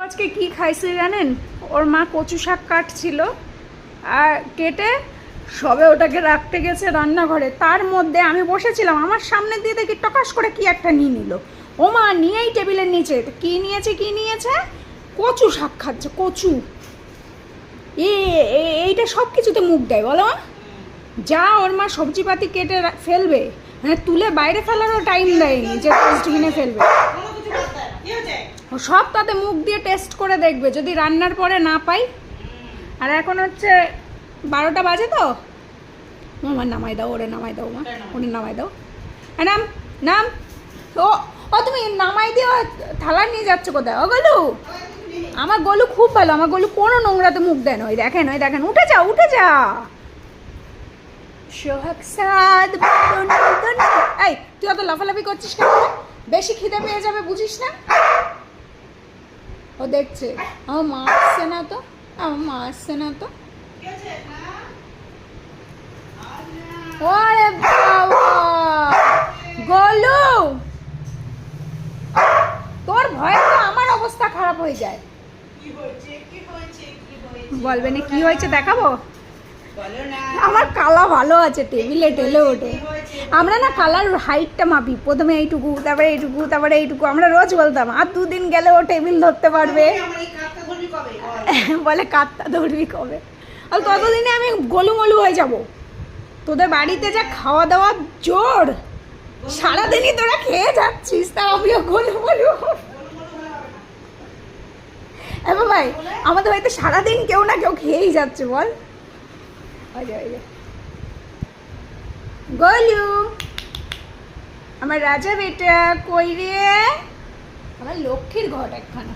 আজকে কি খাইছে জানেন? ওর মা কচু শাক কাটছিল আর কেটে সবে ওটাকে রাখতে গেছে রান্নাঘরে। তার মধ্যে আমি বসেছিলাম, আমার সামনে দিয়ে দেখি টকাস করে কি একটা নিয়ে নিল। ও মা নিয়েই টেবিলের নিচে কি নিয়েছে? কচু শাক খাচ্ছে। কচু এইটা সব কিছুতে মুখ দেয় বলো। যা ওর মা সবজিপাতি কেটে ফেলবে, মানে তুলে বাইরে ফেলারও টাইম দেয়নি যে ডাস্টবিনে ফেলবে। ও সব তাতে মুখ দিয়ে টেস্ট করে দেখবে যদি রান্নার পরে না পাই। আর এখন হচ্ছে 12টা বাজে তো। আমার নামাই দাও, ওরে নামাই দাও, মা ওরে নামাই দাও। নাম নাম ও ও তুমি নামাই দিয়ে থালা নিয়ে যাচ্ছ কোথায়? ও গলু, আমার গলু খুব ভালো, আমার গলু কোনো নোংরাতে মুখ দেন। ওই দেখেন উঠে যা সোহাগ সাদ। এই তুই অত লাফালাফি করছিস কেন? বেশি খিদে পেয়ে যাবে বুঝিস না? ও দেখছে আমার মা আসছে না তো। ওরে বাবা গলু, তোর ভয়ে তো আমার অবস্থা খারাপ হয়ে যায়। বলবে না কি হয়েছে দেখাবো? আমার কালা ভালো আছে, টেবিলে টেলে ওঠে। আমরা না কালার হাইটটা মাপি, প্রথমে এইটুকু, তারপরে এইটুকু। আমরা রোজ বলতাম আর 2 দিন গেলে ও টেবিল ধরতে পারবে। বলে কাত্তা ধরবি কবে? আর ততদিনে আমি গোলুমলু হয়ে যাব। তোদের বাড়িতে যা খাওয়া দাওয়া জোর, সারাদিনই তোরা খেয়ে যাচ্ছিস, তা আমিও গোলুমলু। এবার ভাই আমাদের বাড়িতে সারাদিন কেউ না কেউ খেয়েই যাচ্ছে বল। গোলু আমার রাজা বেটা কই রে? আমার লক্ষ্মীর ঘর একখানা।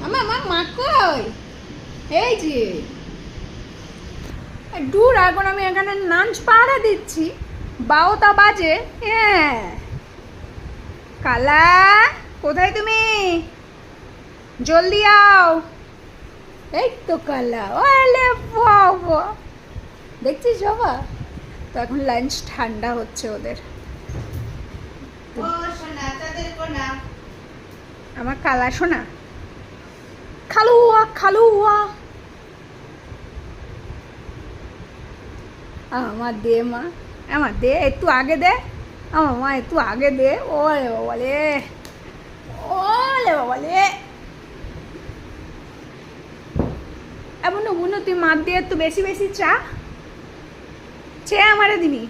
আমার মা কই? এই যে দূর, এখন আমি এখানে লাঞ্চ পাহারা দিচ্ছি, 12টা বাজে। হ্যাঁ কালা কোথায় তুমি? জলদি আও। এই তো কালা। ওলে বাবা, দেখছিস বাবা? তো এখন লাঞ্চ ঠান্ডা হচ্ছে ওদের। আমার কালা শোনা খালুয়া আমার দে মা, আমার দে, একটু আগে দে আমার মা, একটু আগে দে। ওলে বাবালে এমন বুনো তুই মার দিয়ে একটু বেশি চা আমারে দিবি।